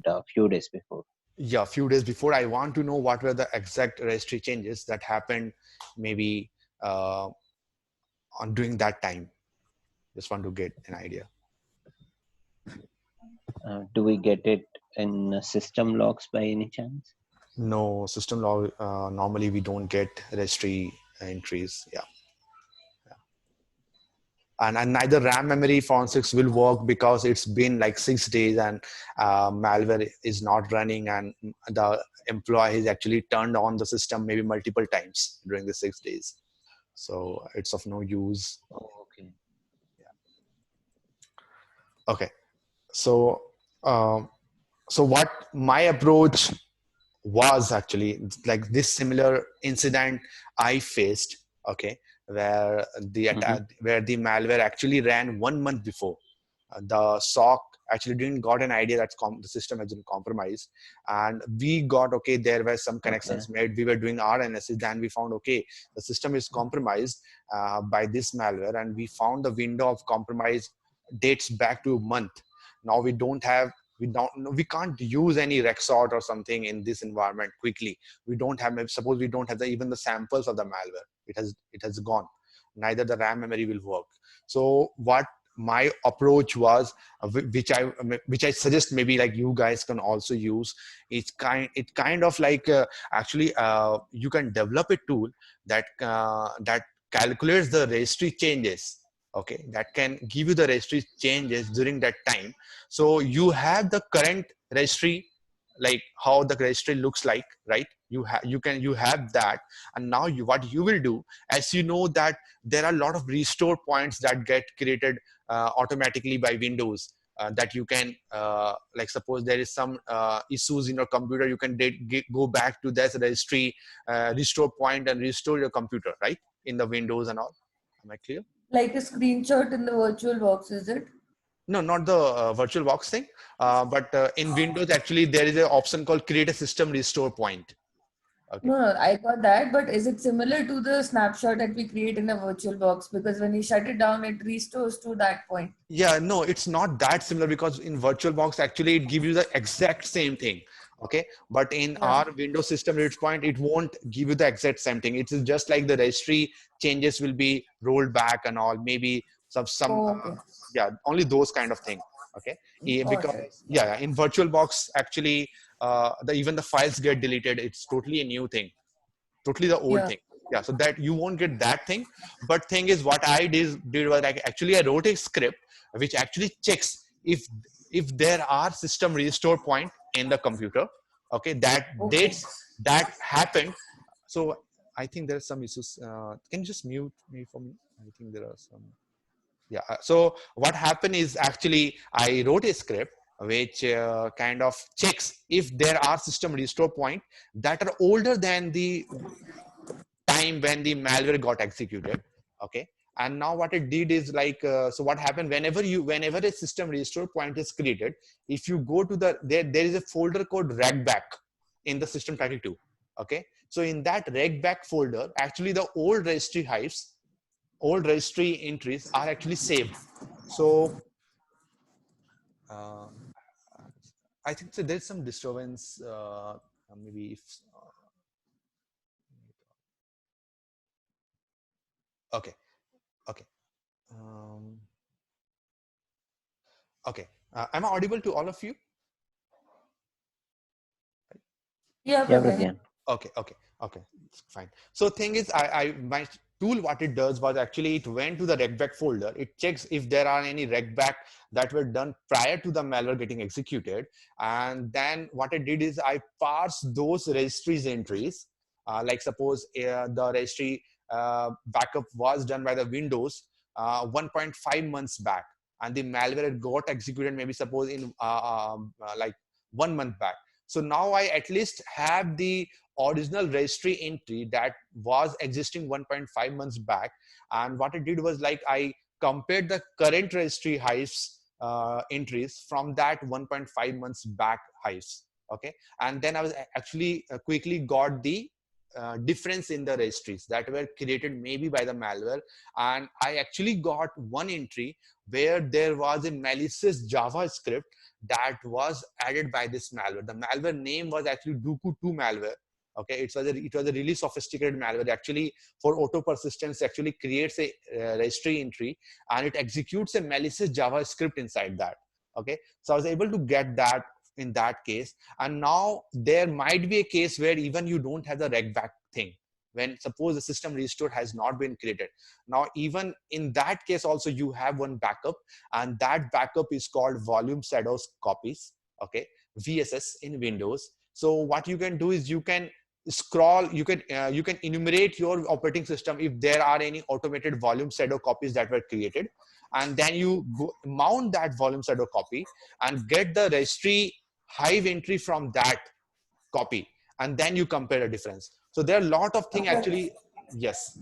a few days before. Yeah, a few days before. I want to know what were the exact registry changes that happened maybe uh, on during that time. Just want to get an idea. Do we get it in system logs by any chance? No, system log, normally we don't get registry entries. Yeah. And neither RAM memory forensics will work because it's been like 6 days and malware is not running, and the employee has actually turned on the system maybe multiple times during the 6 days. So it's of no use. Oh, okay. Okay. So, um, so what my approach was actually like this similar incident I faced. Okay, where Mm-hmm. where the malware actually ran 1 month before. The SOC actually didn't got an idea that the system has been compromised, and we got okay. There were some Okay. connections made. We were doing our analysis, then we found okay, the system is compromised by this malware, and we found the window of compromise dates back to a month. Now we can't use any Rexort or something in this environment quickly. We don't have, suppose we don't have even the samples of the malware. It has gone. Neither the RAM memory will work. So what my approach was, which I suggest maybe like you guys can also use. It kind of like actually you can develop a tool that calculates the registry changes. Okay, that can give you the registry changes during that time. So you have the current registry, like how the registry looks like, right? You have that. And now what you will do, as you know that there are a lot of restore points that get created automatically by Windows, that you can like suppose there is some issues in your computer, you can go back to that registry restore point and restore your computer, right, in the Windows and all. Am I clear? Like a screenshot in the virtual box, is it? No, not the VirtualBox thing, but in Windows, actually, there is an option called create a system restore point. Okay. No, no, I got that, but is it similar to the snapshot that we create in a virtual box? Because when you shut it down, it restores to that point. Yeah, no, it's not that similar because in VirtualBox, actually, it gives you the exact same thing. Okay. But in Yeah. our Windows system reach point, it won't give you the exact same thing. It is just like the registry changes will be rolled back and all, maybe some Oh, okay. yeah, only those kind of thing. Okay. Got it. Because, yeah, in VirtualBox, actually, even the files get deleted. It's totally a new thing, totally the old Yeah. thing. Yeah, so that you won't get that thing. But thing is, what I did was like actually I wrote a script which actually checks if there are system restore point in the computer. Okay, that Okay. dates that happened. So I think there are some issues. Can you just mute me for me? I think there are some. Yeah. So what happened is actually I wrote a script which kind of checks if there are system restore point that are older than the time when the malware got executed. Okay. And now what it did is like, so what happened whenever a system restore point is created, if you go to there is a folder called regback in the system 32. Okay. So in that regback folder, actually the old registry entries are actually saved. So uh, I think so there's some disturbance, maybe if, okay, okay. Um, okay. Am I audible to all of you? Yeah, Yeah, Pragyan. Pragyan. Okay, okay, okay. It's fine. So thing is, my tool, what it does was actually it went to the regback folder. It checks if there are any regback that were done prior to the malware getting executed. And then what I did is I parsed those registries entries. Like suppose the registry backup was done by the Windows 1.5 months back, and the malware got executed maybe suppose in like 1 month back. So now I at least have the original registry entry that was existing 1.5 months back. And what I did was like I compared the current registry hives entries from that 1.5 months back hives. Okay. And then I was actually quickly got the difference in the registries that were created maybe by the malware. And I actually got one entry where there was a malicious JavaScript that was added by this malware. The malware name was actually Duku2 malware. Okay, it was a really sophisticated malware. Actually, for auto persistence, actually creates a registry entry and it executes a malicious JavaScript inside that. Okay, so I was able to get that in that case. And now there might be a case where even you don't have the reg back thing, when suppose the system restore has not been created. Now even in that case also you have one backup, and that backup is called volume shadows copies. Okay, VSS in Windows. So what you can do is you can scroll, you can enumerate your operating system if there are any automated volume shadow copies that were created, and then you mount that volume shadow copy and get the registry hive entry from that copy, and then you compare the difference. So there are a lot of things actually. Yes,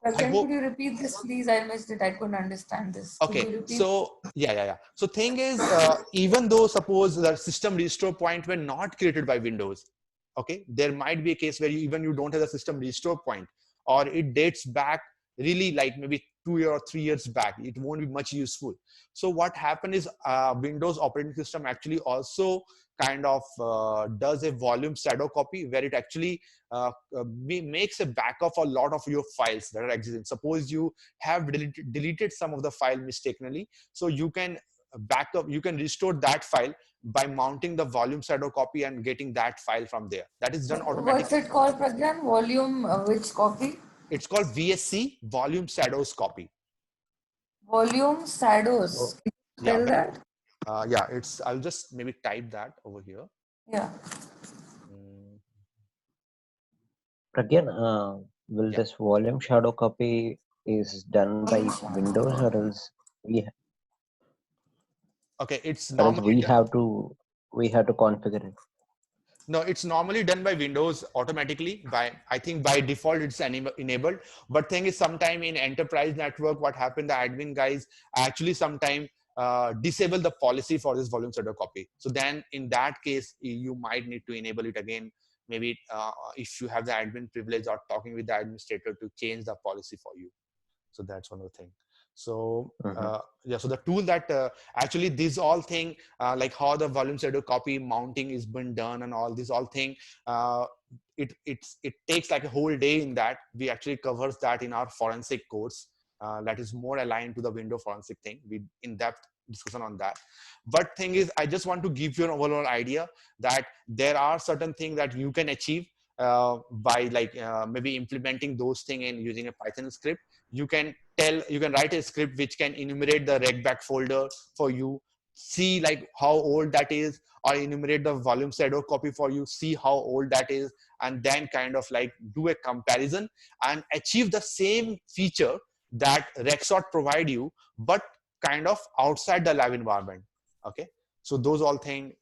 I Again, hope. could you repeat this, please? I missed it. I couldn't understand this. Could Okay, you repeat? so yeah. So thing is, even though suppose the system restore point were not created by Windows, okay, there might be a case where even you don't have the system restore point, or it dates back really like maybe 2 years or 3 years back. It won't be much useful. So what happened is Windows operating system actually also kind of does a volume shadow copy where it actually makes a backup of a lot of your files that are existing. Suppose you have deleted some of the file mistakenly, so you can backup, you can restore that file by mounting the volume shadow copy and getting that file from there. That is done What's automatically. it called, Pragyan? Volume, which copy? It's called VSC, volume shadows copy. Volume shadows. So, Can you Yeah, spell that? yeah. It's, I'll just maybe type that over here. Yeah. Mm, again, will yeah. this volume shadow copy is done Volume by Windows, shadow. we Okay, it's or else normally done. we have to configure it? No, it's normally done by Windows automatically. By, I think by default it's enabled. But thing is, sometime in enterprise network, what happened? The admin guys actually sometime disable the policy for this volume shadow copy. So then, in that case, you might need to enable it again. Maybe if you have the admin privilege or talking with the administrator to change the policy for you. So that's one of the thing. So Mhm. yeah, so the tool that actually these all thing like how the volume shadow copy mounting is been done and all these all thing, uh, it takes like a whole day in that. We actually covers that in our forensic course that is more aligned to the window forensic thing. We in-depth discussion on that. But thing is, I just want to give you an overall idea that there are certain things that you can achieve by like maybe implementing those things and using a Python script. You can write a script which can enumerate the regback folder for you, see like how old that is, or enumerate the volume shadow copy for you, see how old that is, and then kind of like do a comparison and achieve the same feature that Rexort provide you, but kind of outside the lab environment. Okay, so those all things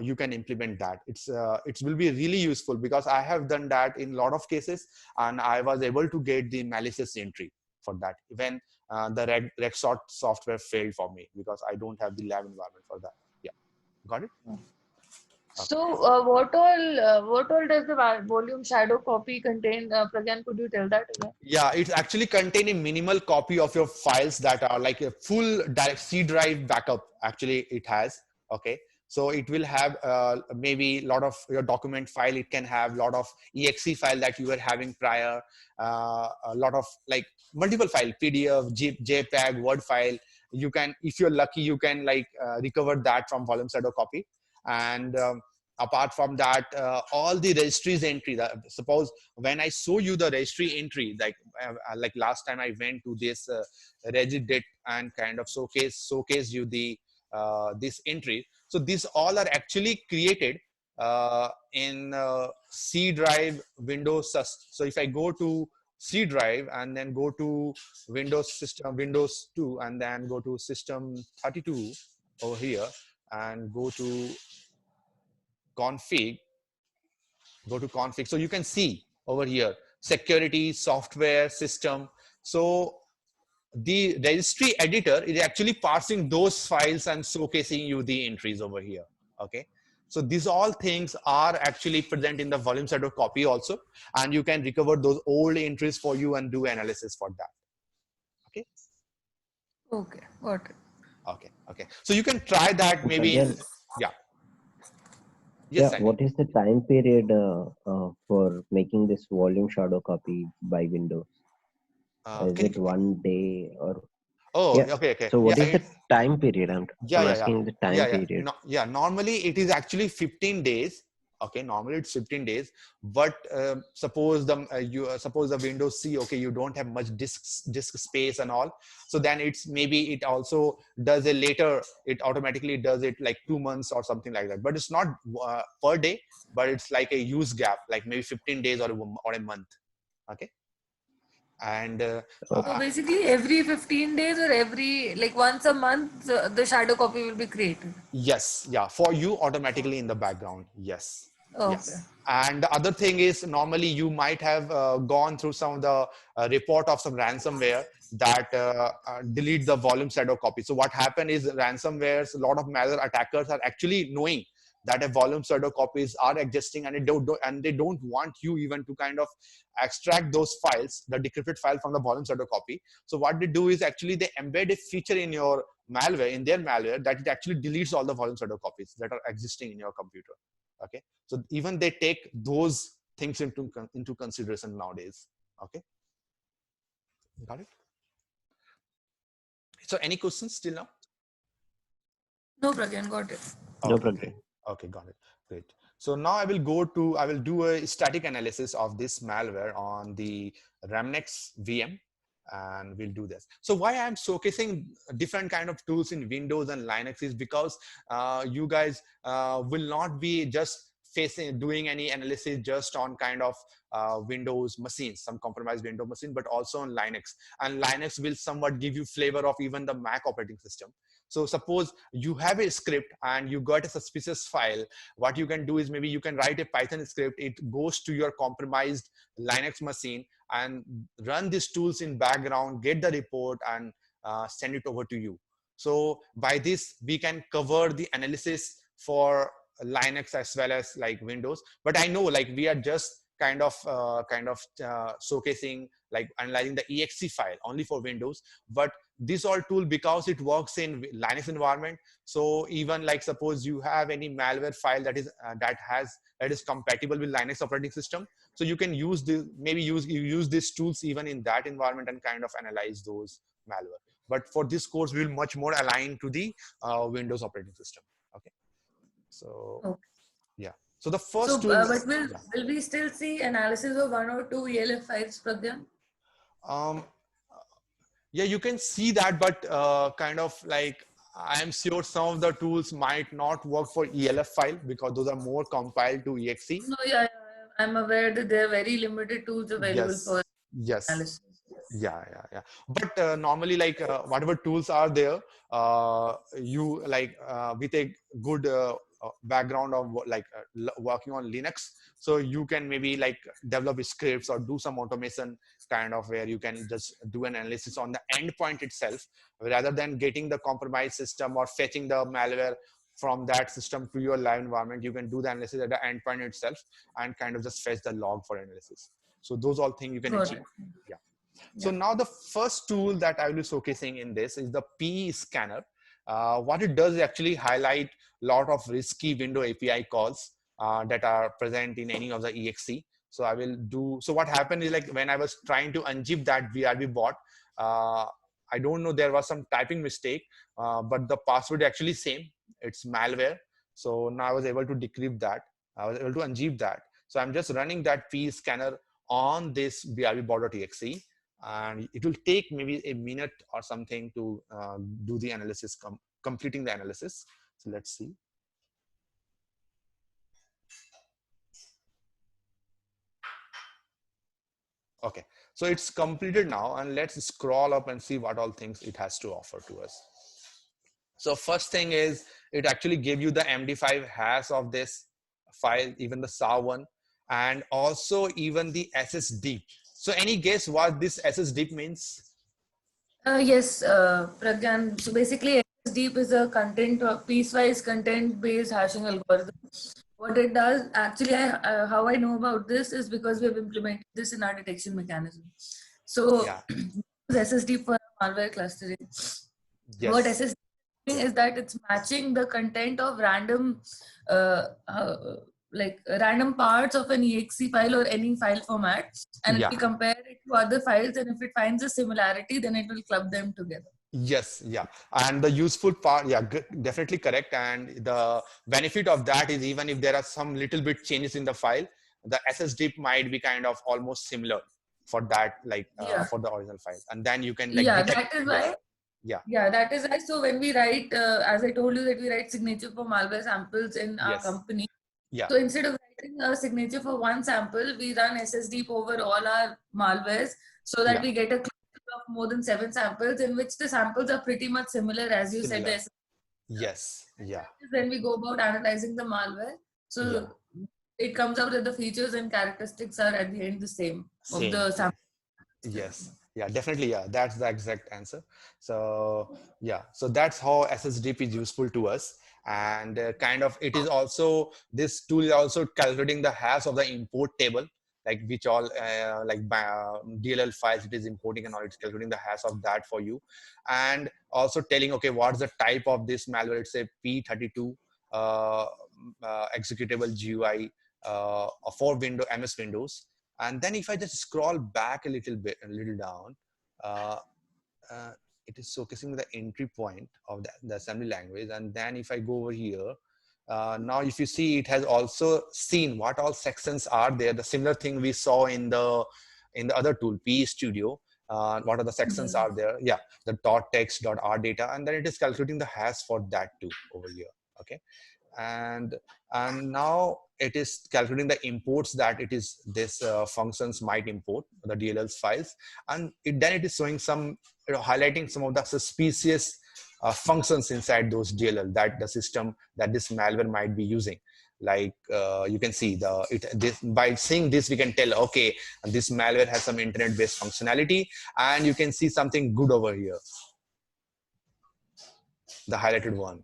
you can implement that. It will be really useful because I have done that in a lot of cases, and I was able to get the malicious entry for that when the Rexort software failed for me because I don't have the lab environment for that. Yeah, got it. Okay. So, what all does the volume shadow copy contain? Pragyan, could you tell that again? Yeah, it's actually containing minimal copy of your files that are like a full direct C drive backup. Actually, it has. Okay, so it will have maybe a lot of your document file. It can have a lot of exe file that you were having prior, a lot of like multiple file, PDF, JPEG, Word file. You can, if you're lucky, you can like recover that from volume shadow copy. And apart from that, all the registries entry. Suppose when I show you the registry entry, like last time I went to this regidit and kind of showcase you the this entry. So these all are actually created in C drive Windows. So if I go to C drive and then go to Windows system, Windows 2, and then go to system 32 over here and go to config, so you can see over here security, software, system. So the registry editor is actually parsing those files and showcasing you the entries over here. Okay, So these all things are actually present in the volume shadow copy also, and you can recover those old entries for you and do analysis for that. Okay. Okay, got it. Okay. Okay. So you can try that So maybe in, Pragyan, yeah. Yes, yeah, Sandy. what is the time period for making this volume shadow copy by Windows? Is Can you? it 1 day or Oh, yeah? okay. Okay. So Yeah. what is the time period? Yeah, I'm yeah, yeah, asking the yeah, time yeah. period. No, yeah. Normally, it is actually 15 days. Okay, normally it's 15 days. But suppose suppose the Windows C. Okay, you don't have much disk space and all. So then it's maybe it also does a later. It automatically does it like 2 months or something like that. But it's not per day. But it's like a use gap, like maybe 15 days or a month. Okay, and So Okay. basically, every 15 days or every like once a month, the shadow copy will be created. yes, yeah, for you automatically in the background. Yes, Okay. yes. And the other thing is normally you might have gone through some of the report of some ransomware that delete the volume shadow copy. So what happened is ransomwares, a lot of malware attackers are actually knowing that a volume shadow copies are existing, and they don't want you even to kind of extract those files, the decrypted file from the volume shadow copy. So what they do is actually they embed a feature in your malware, in their malware, that it actually deletes all the volume shadow copies that are existing in your computer. Okay, so even they take those things into consideration nowadays. Okay, got it. So any questions still now? No, Pragyan, got it. No Okay, great. Pragyan. Okay, got it. Great. So now I will do a static analysis of this malware on the Remnex VM, and we'll do this. So why I'm showcasing different kind of tools in Windows and Linux is because you guys will not be just doing any analysis just on kind of Windows machines, some compromised Windows machine, but also on Linux. And Linux will somewhat give you flavor of even the Mac operating system. So suppose you have a script and you got a suspicious file. What you can do is maybe you can write a Python script. It goes to your compromised Linux machine and run these tools in background, get the report, and send it over to you. So by this, we can cover the analysis for Linux as well as like Windows. But I know like we are just showcasing, like analyzing the exe file only for Windows. But this all tool, because it works in Linux environment, so even like suppose you have any malware file that is compatible with Linux operating system, so you can use the maybe use these tools even in that environment and kind of analyze those malware. But for this course, we will much more align to the Windows operating system. Okay, so Okay. yeah, so the So, first tool, but yeah. will we still see analysis of one or two ELF files, Pragyan? um yeah, you can see that, but kind of like I'm sure some of the tools might not work for ELF file because those are more compiled to exe. No, yeah, I'm aware that there are very limited tools available Yes, for yes. analysis. Yes. Yeah. But normally, like whatever tools are there, you like with a good background of working on Linux, so you can maybe like develop scripts or do some automation kind of where you can just do an analysis on the endpoint itself rather than getting the compromised system or fetching the malware from that system to your live environment. You can do the analysis at the endpoint itself and kind of just fetch the log for analysis. So those all things you can Got achieve. it. Yeah. So Yeah. now the first tool that I will be showcasing in this is the P scanner. What it does is actually highlight a lot of risky window API calls that are present in any of the exe. So I will do, so what happened is like when I was trying to unzip that VRB bot, uh, I don't know, there was some typing mistake, but the password actually same, it's malware. So now I was able to decrypt that. I was able to unzip that. So I'm just running that P scanner on this VRB bot.exe, and it will take maybe a minute or something to do the analysis, completing the analysis. So let's see. Okay, so it's completed now, and let's scroll up and see what all things it has to offer to us. So first thing is it actually gave you the MD5 hash of this file, even the SAR one, and also even the SSD. So any guess what this SSD means? Yes, Pragyan. So basically, Deep is a content piecewise content based hashing algorithm. What it does actually, how I know about this is because we have implemented this in our detection mechanism. So Yeah. SSD for malware clustering. What Yes. SSD is doing is that it's matching the content of random, uh, uh, random parts of an exe file or any file format, and it Yeah. will compare it to other files. And if it finds a similarity, then it will club them together. Yes, yeah. And the useful part, yeah, definitely correct. And the benefit of that is even if there are some little bit changes in the file, the SSD might be kind of almost similar for that, like Yeah, for the original file. And then you can like yeah, detect, that is yes, why. yeah, Yeah, that is why. So when we write, as I told you, that we write signature for malware samples in our yes, company. yeah, So instead of writing a signature for one sample, we run SSD over all our malwares so that yeah, we get a cluster of more than 7 samples in which the samples are pretty much similar, as you said. similar. The SSD. Yes, And yeah, that is when we go about analyzing the malware. yeah, So it comes out that the features and characteristics are at the end the same of same, the yeah. sample. Yes. Yeah, definitely. Yeah, that's the exact answer. So, yeah, so that's how SSDP is useful to us. And kind of it is also, this tool is also calculating the hash of the import table, like which all DLL files it is importing and all, it's calculating the hash of that for you. And also telling, okay, what's the type of this malware? It's a P32 uh, executable GUI for Windows, MS Windows. And then if I just scroll back a little down, uh, uh, it is showcasing the entry point of the assembly language. And then if I go over here, now if you see, it has also seen what all sections are there. The similar thing we saw in the other tool, P Studio. What are the sections are there? Yeah, the .text, .r data, and then it is calculating the hash for that too over here. Okay, and now it is calculating the imports that it is this functions might import the DLL's files, and then it is showing some, highlighting some of the suspicious functions inside those DLL that the system, that this malware might be using. Like you can see by seeing this we can tell, okay, this malware has some internet based functionality, and you can see something good over here, the highlighted one.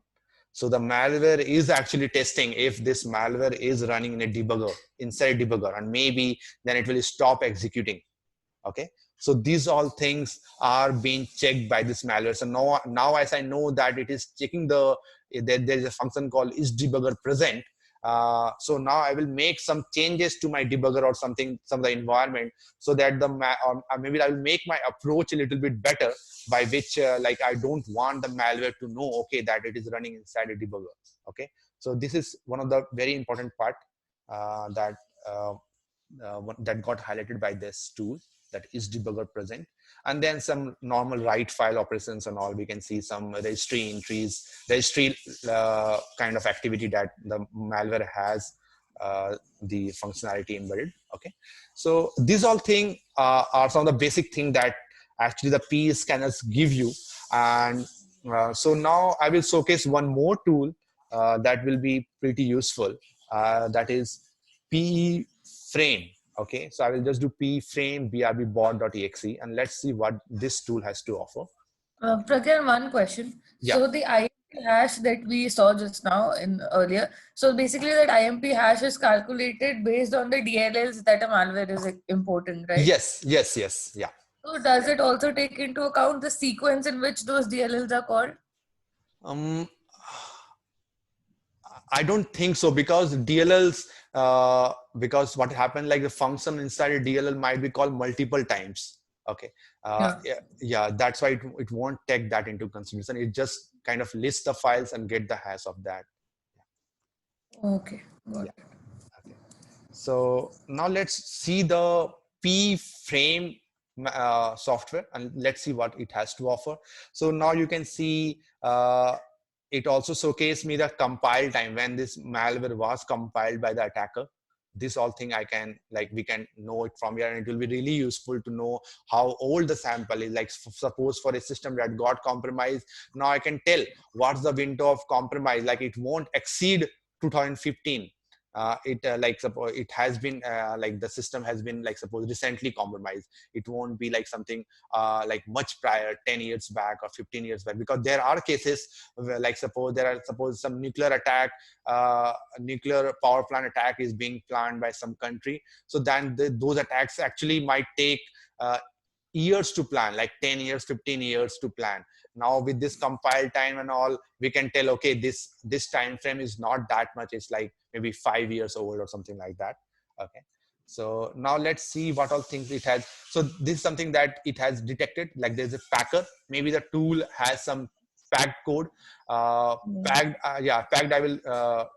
So the malware is actually testing if this malware is running in a debugger, inside debugger, and maybe then it will stop executing. Okay, so these all things are being checked by this malware. So now as I know that it is checking there is a function called is debugger present. So now I will make some changes to my debugger or something, some of the environment, so that or maybe I will make my approach a little bit better, by which like I don't want the malware to know, okay, that it is running inside a debugger. Okay, so this is one of the very important part that uh, that got highlighted by this tool, that is debugger present. And then some normal write file operations and all, we can see some registry entries, registry kind of activity that the malware has the functionality embedded. Okay, so these all things are some of the basic thing that actually the P scanners give you. And so now I will showcase one more tool that will be pretty useful, that is P frame. Okay, so I will just do P frame brbot.exe, and let's see what this tool has to offer. Pragyan, one question. Yeah. So the IMP hash that we saw just now in earlier, so basically that IMP hash is calculated based on the DLLs that a malware is important, right? Yes, yes, yes, yeah. So does it also take into account the sequence in which those DLLs are called? um I don't think so, because DLLs, because what happened, like the function inside a DLL might be called multiple times. Okay, Yeah. yeah, yeah, that's why it won't take that into consideration. It just kind of lists the files and get the hash of that. Okay. Got Yeah. it. Okay. So now let's see the P frame software, and let's see what it has to offer. So now you can see it also showcased me the compile time when this malware was compiled by the attacker. This all thing I can, like, we can know it from here, and it will be really useful to know how old the sample is. Like suppose for a system that got compromised, now I can tell what's the window of compromise. Like it won't exceed 2015. it like suppose it has been like the system has been like suppose recently compromised. It won't be like something like much prior 10 years back or 15 years back, because there are cases where, like suppose there are suppose some nuclear attack, nuclear power plant attack is being planned by some country. So then those attacks actually might take uh, years to plan, like 10 years 15 years to plan. Now with this compile time and all, we can tell okay, this time frame is not that much, it's like maybe 5 years old or something like that. Okay, so now let's see what all things it has. So this is something that it has detected, like there's a packer, maybe the tool has some packed code. Packed I will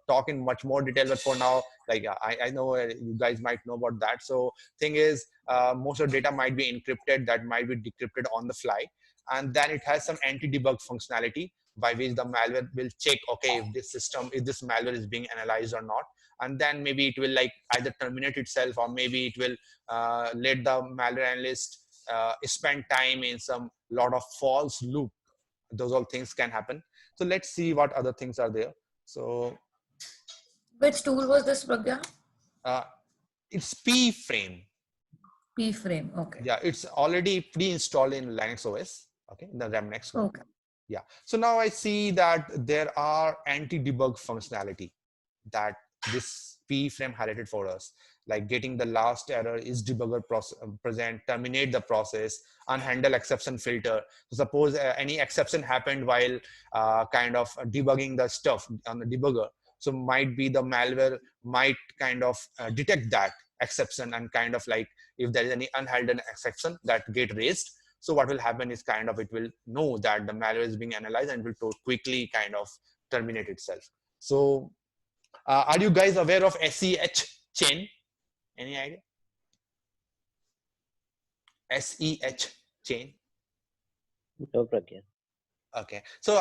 talk in much more detail, but for now, like I know you guys might know about that. So thing is, most of the data might be encrypted, that might be decrypted on the fly, and then it has some anti-debug functionality by which the malware will check okay if this malware is being analyzed or not, and then maybe it will like either terminate itself, or maybe it will let the malware analyst spend time in some lot of false loop. Those all things can happen. So let's see what other things are there. So Which tool was this, Pragya? uh, it's p-frame. P-frame. Okay. Yeah, it's already pre-installed in Linux OS. Okay, the Remnex one. Okay. Yeah. So now I see that there are anti-debug functionality that this p-frame highlighted for us, like getting the last error is debugger present, terminate the process, unhandle exception filter. So suppose any exception happened while kind of debugging the stuff on the debugger. So might be the malware might kind of detect that exception, and kind of like if there is any unhandled exception that get raised, so what will happen is kind of it will know that the malware is being analyzed and will quickly kind of terminate itself. So are you guys aware of SEH chain? Any idea? SEH chain. No, Pragya. Okay, so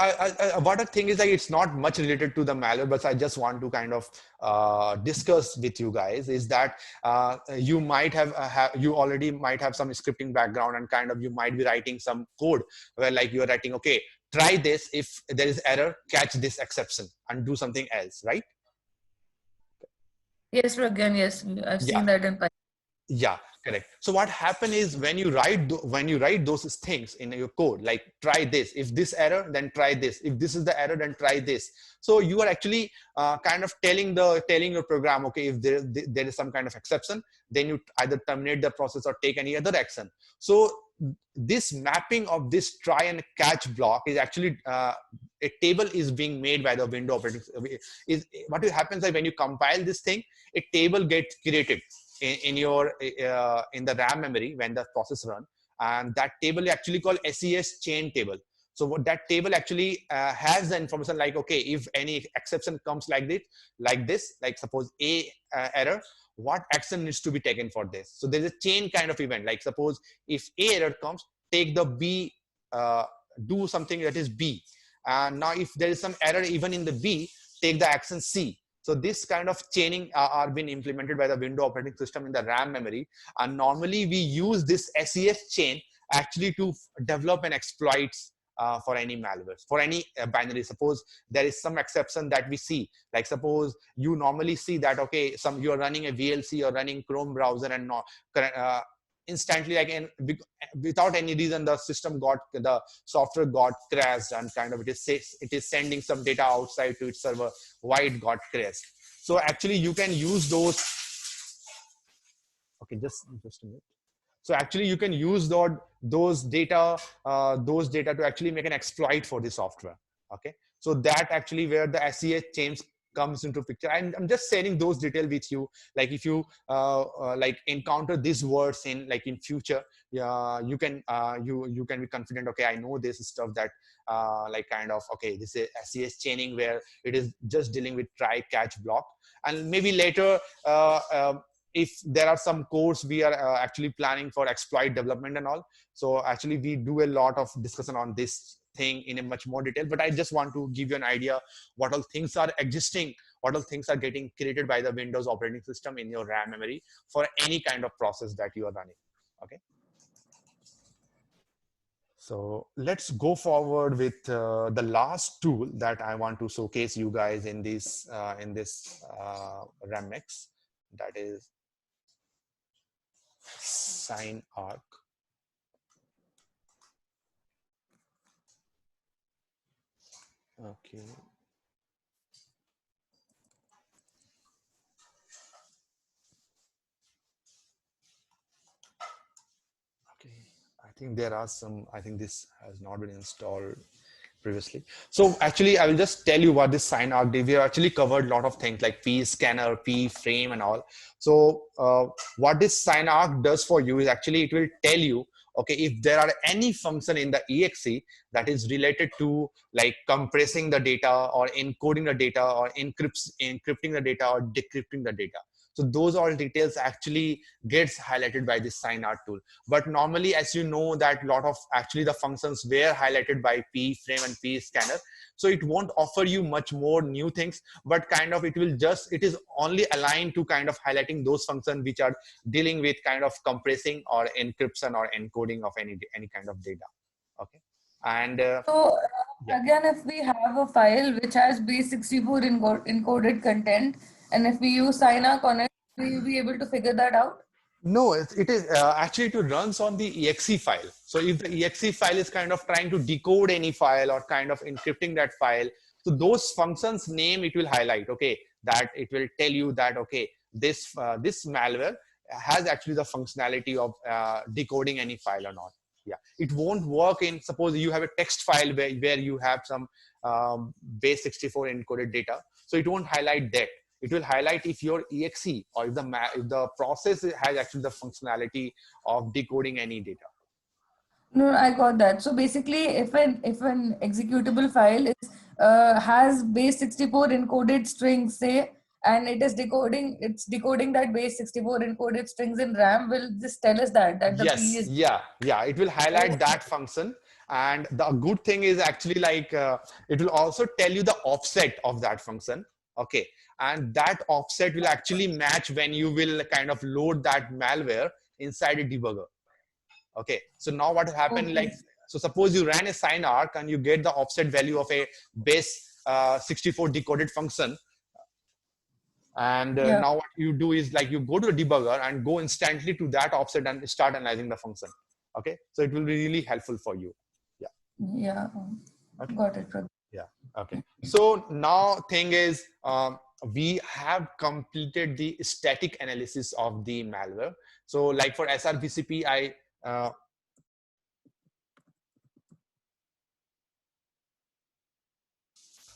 what I think is like it's not much related to the malware, but I just want to kind of discuss with you guys is that you might have you already might have some scripting background, and kind of you might be writing some code where like you're writing okay, try this, if there is error catch this exception and do something else, right? Yes, Pragyan, yes. I've Yeah. seen that in Python. Yeah, correct. So what happen is when you write those things in your code, like try this, if this error, then try this, if this is the error, then try this. So you are actually kind of telling your program, okay, if there is some kind of exception, then you either terminate the process or take any other action. So this mapping of this try and catch block is actually a table is being made by the window operating. Is what happens is when you compile this thing, a table gets created in your in the RAM memory when the process run, and that table is actually called SES chain table. So what that table actually has the information like okay, if any exception comes like this, like suppose a error, what action needs to be taken for this. So there's a chain kind of event, like suppose if a error comes, take the b, do something that is b, and now if there is some error even in the b, take the action c. So this kind of chaining are being implemented by the window operating system in the RAM memory. And normally we use this SES chain actually to develop an exploits for any malware, for any binary. Suppose there is some exception that we see, like suppose you normally see that, okay, you're running a VLC or running Chrome browser and not, instantly again without any reason the software got crashed, and kind of it is sending some data outside to its server, why it got crashed. So actually you can use those. Okay, just a minute. So actually you can use those data to actually make an exploit for the software. Okay, so that actually where the SEH chains comes into picture. I'm just sharing those details with you. Like if you like encounter these words in future, you can you can be confident. Okay, I know this stuff that like kind of okay, this is SEH chaining where it is just dealing with try catch block, and maybe later. If there are some course we are actually planning for exploit development and all, so actually we do a lot of discussion on this thing in a much more detail, but I just want to give you an idea what all things are existing, what all things are getting created by the Windows operating system in your RAM memory for any kind of process that you are running. Okay, So let's go forward with the last tool that I want to showcase you guys in this Remix, that is Sign Arc. Okay. Okay. I think there are some. I think this has not been installed previously. So actually, I will just tell you what this sign arc did. We have actually covered a lot of things like P scanner, P frame, and all. So what this sign arc does for you is actually it will tell you, okay, if there are any function in the exe that is related to like compressing the data or encoding the data or encrypting the data or decrypting the data. So those all details actually gets highlighted by this sign arc tool. But normally, as you know, that lot of actually the functions were highlighted by P frame and P scanner. So it won't offer you much more new things, but kind of it is only aligned to kind of highlighting those functions which are dealing with kind of compressing or encryption or encoding of any kind of data. Okay. And So yeah. again, if we have a file which has base64 encoded content, and if we use SINAC on it, we will be able to figure that out. No, it is actually it runs on the exe file. So if the exe file is kind of trying to decode any file or kind of encrypting that file, so those functions name it will highlight. Okay, that it will tell you that okay, this malware has actually the functionality of decoding any file or not. Yeah, it won't work in, suppose you have a text file where you have some base 64 encoded data, so it won't highlight that. It will highlight if your exe or if the process has actually the functionality of decoding any data. No, I got that. So basically, if an executable file is has base64 encoded strings, say, and it's decoding that base64 encoded strings in RAM, will just tell us that the P Yes, is yeah, it will highlight okay. that function. And the good thing is actually like it will also tell you the offset of that function. Okay, and that offset will actually match when you will kind of load that malware inside a debugger. Okay, so now what happened, like, Okay. so suppose you ran a sign arc and you get the offset value of a base 64 decoded function. And Yeah. now what you do is like you go to the debugger and go instantly to that offset and start analyzing the function. Okay, so it will be really helpful for you. Yeah. Yeah. Okay. Got it. Yeah. Okay. So now thing is, we have completed the static analysis of the malware. So like for SRVCP, uh,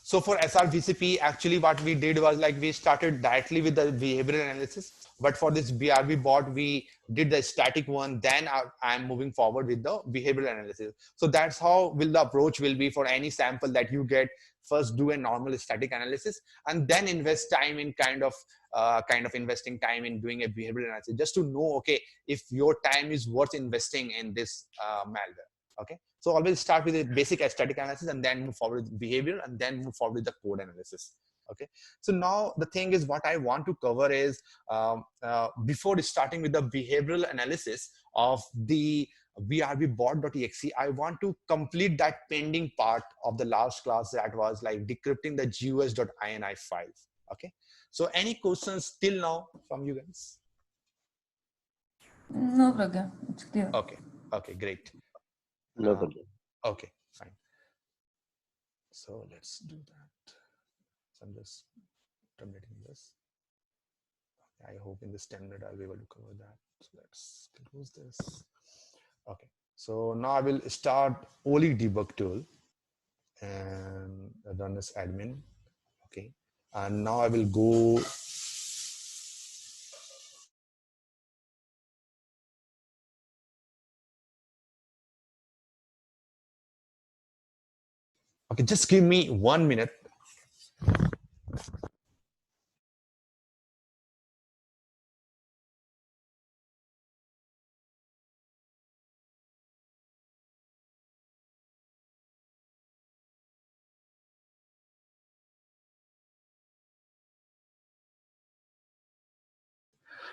so for SRVCP, actually what we did was like we started directly with the behavioral analysis. But for this BRB bot, we did the static one. Then I'm moving forward with the behavioral analysis. So that's how will the approach will be for any sample that you get. First, do a normal static analysis, and then invest time in kind of investing time in doing a behavioral analysis, just to know, okay, if your time is worth investing in this malware. Okay, so always start with a basic static analysis and then move forward with behavior and then move forward with the code analysis. Okay, so now the thing is what I want to cover is before starting with the behavioral analysis of the brbot.exe, I want to complete that pending part of the last class that was like decrypting the gus.ini files. Okay, so any questions till now from you guys? No problem. It's clear. Okay, okay, great. No problem. Okay, fine. So let's do that. So I'm just terminating this. I hope in this 10 minutes I'll be able to cover that. So let's close this. Okay. So now I will start Oli debug tool and run as admin. Okay. And now I will go. Okay, just give me 1 minute.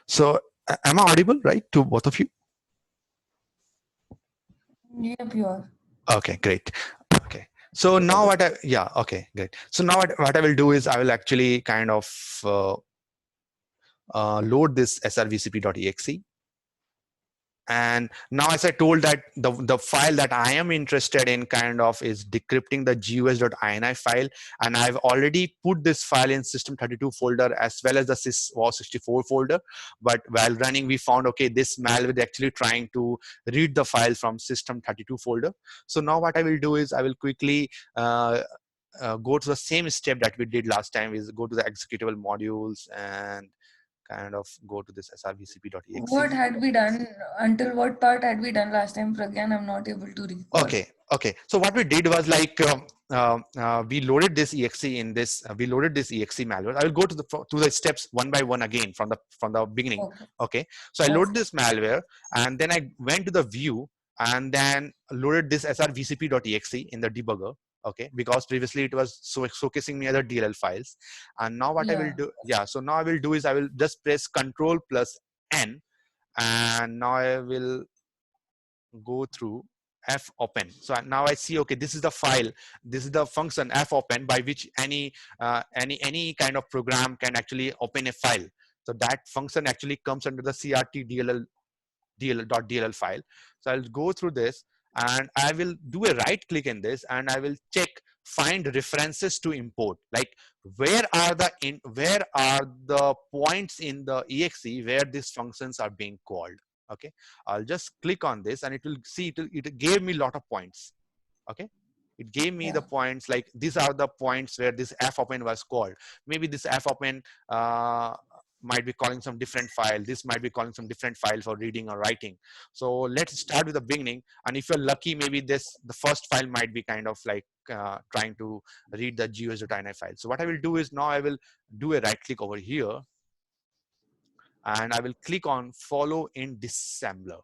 So am I audible, right, to both of you? Yep, you are. Okay, great. Okay. So What now about what I, yeah, okay, great. So now what I will do is I will actually kind of load this srvcp.exe. And now, as I told, that the file that I am interested in kind of is decrypting the gus.ini file, and I've already put this file in system32 folder as well as the syswas64 folder. But while running, we found, okay, this malware is actually trying to read the file from system32 folder. So now what I will do is I will quickly go to the same step that we did last time, is go to the executable modules and kind of go to this srvcp.exe. What had we done? Until what part had we done last time, Pragyan? I'm not able to recall. Okay, okay. So what we did was like we loaded this exe in this. We loaded this exe malware. I will go to the steps one by one again from the beginning. Okay. Okay. So I loaded Okay. this malware, and then I went to the view and then loaded this srvcp.exe in the debugger. Okay, because previously it was showcasing me other DLL files, and now what I will Yeah. do, yeah. So now I will do is I will just press Control plus N, and now I will go through f open. So now I see, okay, this is the file, this is the function f open by which any kind of program can actually open a file. So that function actually comes under the crt dll file. So I'll go through this and I will do a right click in this and I will check find references to import, like where are the points in the exe where these functions are being called. Okay, I'll just click on this and it will see it gave me a lot of points. Okay, it gave me the Yeah. points, like these are the points where this f open was called. Maybe this f open might be calling some different file, this might be calling some different file for reading or writing. So let's start with the beginning, and if you're lucky, maybe the first file might be kind of like trying to read the gus.ini file. So what I will do is now I will do a right click over here and I will click on follow in disassembler.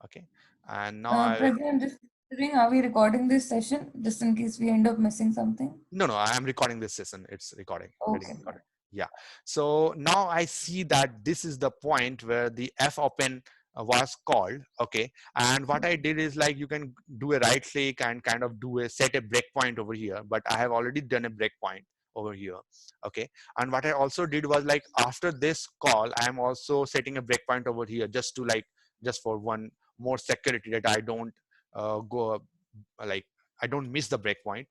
Okay, and now I Pragyan, just considering, are we recording this session just in case we end up missing something? no, I am recording this session. It's recording, getting Okay. recorded. Yeah. So now I see that this is the point where the f open was called. Okay. And what I did is like you can do a right click and kind of do a set a breakpoint over here. But I have already done a breakpoint over here. Okay. And what I also did was like after this call, I am also setting a breakpoint over here just to like just for one more security that I don't go like I don't miss the breakpoint.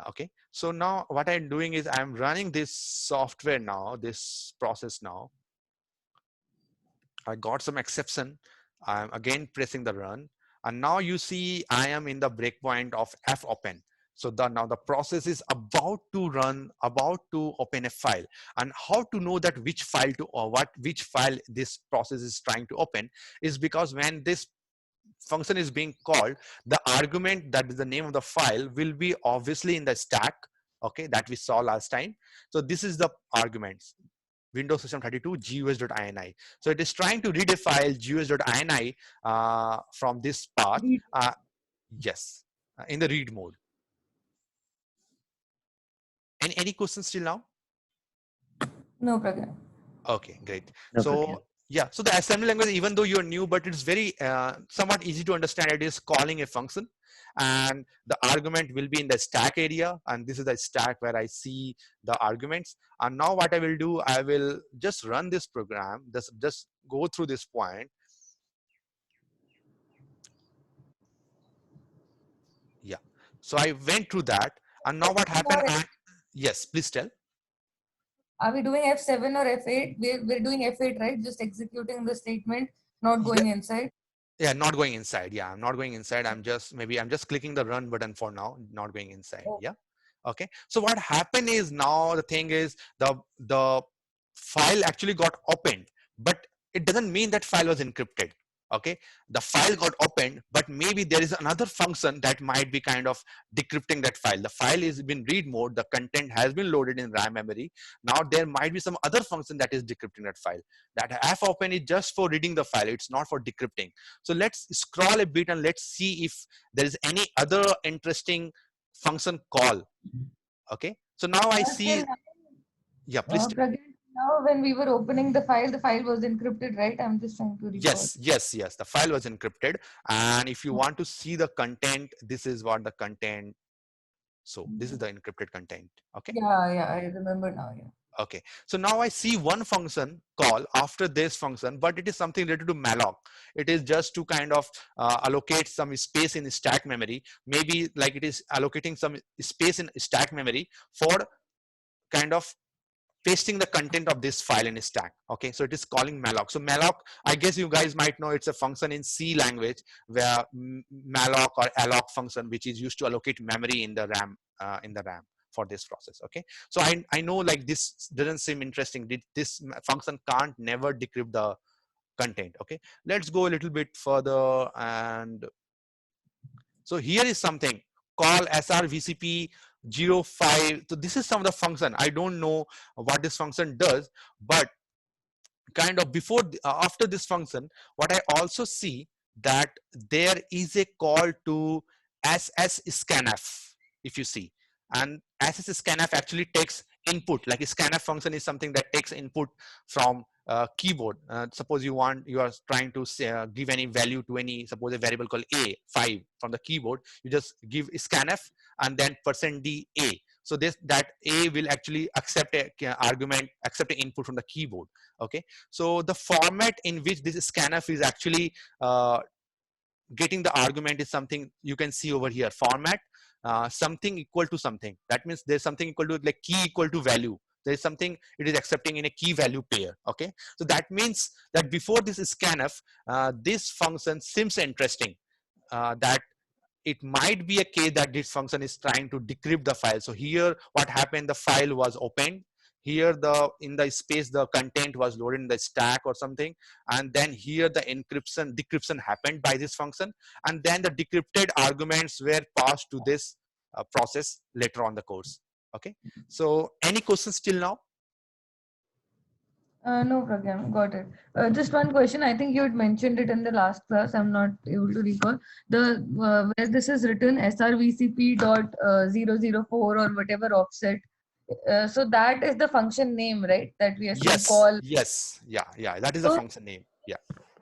Okay, so now what I'm doing is I'm running this software now, this process now. I got some exception. I'm again pressing the run, and now you see I am in the breakpoint of f open. So now the process is about to run, about to open a file. And how to know that which file to or which file this process is trying to open is because when this function is being called, the argument that is the name of the file will be obviously in the stack, okay, that we saw last time. So this is the arguments, Windows System 32 gus.ini. So it is trying to read a file gus.ini from this path. Read. Yes, in the read mode. Any questions till now? No, Pragyan. Okay, great. no, Pragyan? So yeah, so the assembly language, even though you're new, but it's very somewhat easy to understand. It is calling a function, and the argument will be in the stack area, and this is the stack where I see the arguments. And now what I will do, I will just run this program, just go through this point. Yeah. So I went through that, and now what happened? Yes, please tell. Are we doing F7 or F8? We're doing F8, right? Just executing the statement, not Yeah, going inside. yeah, not going inside. Yeah, I'm not going inside. I'm just clicking the run button for now, not going inside. Oh, Yeah. Okay. So what happened is now the thing is the file actually got opened, but it doesn't mean that file was encrypted. Okay, the file got opened, but maybe there is another function that might be kind of decrypting that file. The file is in read mode, the content has been loaded in RAM memory. Now there might be some other function that is decrypting that file. That fopen is just for reading the file, it's not for decrypting. So let's scroll a bit and let's see if there is any other interesting function call. Okay, so now I till see, now, yeah, please tell. Pragyan, now when we were opening the file was encrypted, right? I'm just trying to recall. Yes, the file was encrypted, and if you want to see the content, this is what the content. So this is the encrypted content. Okay. Yeah, I remember now. Yeah. Okay, so now I see one function call after this function, but it is something related to malloc. It is just to kind of allocate some space in stack memory. Maybe like it is allocating some space in stack memory for kind of pasting the content of this file in stack. Okay, so it is calling malloc. So malloc, I guess you guys might know, it's a function in C language where malloc or alloc function, which is used to allocate memory in the RAM for this process. Okay, so I know like this doesn't seem interesting. This function can't never decrypt the content. Okay, let's go a little bit further. And so here is something call srvcp 05. So this is some of the function. I don't know what this function does, but kind of before after this function, what I also see that there is a call to ss-scanf, if you see. And ss-scanf actually takes input. Like a scanf function is something that takes input from keyboard. Suppose you are trying to say, give any value to any, suppose a variable called a5 from the keyboard. You just give scanf and then %d a. So that a will actually accept a argument, accept an input from the keyboard. Okay, so the format in which this scanf is actually getting the argument is something you can see over here. Format something equal to something. That means there's something equal to, like, key equal to value. There is something it is accepting in a key value pair. Okay, so that means that before this scanf, this function seems interesting. That it might be a case that this function is trying to decrypt the file. So here what happened, the file was opened. Here the in the space the content was loaded in the stack or something, and then here the decryption happened by this function, and then the decrypted arguments were passed to this process later on the course. Okay, so any questions till now? No problem. Got it. Just one question. I think you had mentioned it in the last class. I'm not able to recall the where this is written srvcp dot 004 or whatever offset. So that is the function name, right? That we are saying call. Yeah, that is the So function name. Yeah.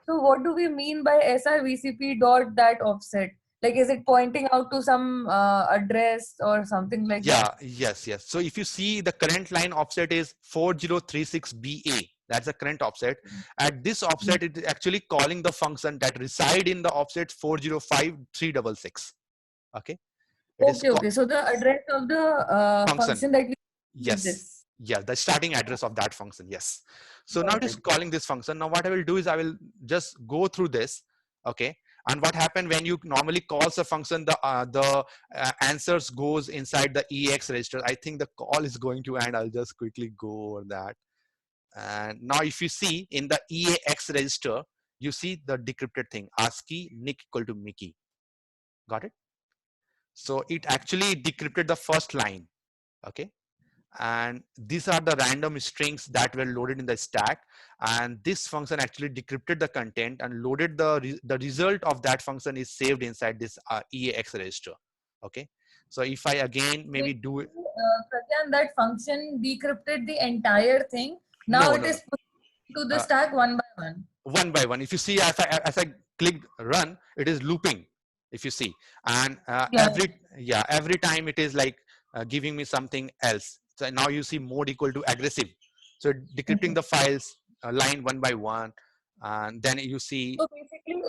so what do we mean by srvcp dot that offset? Like, is it pointing out to some address or something like that? Yes. So if you see, the current line offset is 4036BA. That's the current offset. At this offset, it is actually calling the function that reside in the offset 405366. Okay, it is Okay. So the address of the function. function that we is Yes, this. yeah, the starting address of that function. Yes. So now it Got is it. calling this function. Now what I will do is I will just go through this. Okay, and what happened when you normally calls a function, the answers goes inside the ex register. I think the call is going to end. I'll just quickly go over that. And now if you see in the eax register, you see the decrypted thing, ASCII nick equal to Mickey. Got it? So it actually decrypted the first line. Okay, and these are the random strings that were loaded in the stack, and this function actually decrypted the content and loaded the result of that function is saved inside this eax register. Okay, so if I again So maybe do it. Pragyan, that function decrypted the entire thing. Now No, it no, no. is put to the Uh, stack one by one. One by one, if you see, as I click run, it is looping, if you see. And Yeah. every time it is like giving me something else. So now you see mode equal to aggressive, so decrypting Mhm. the files line one by one. And then you see So basically,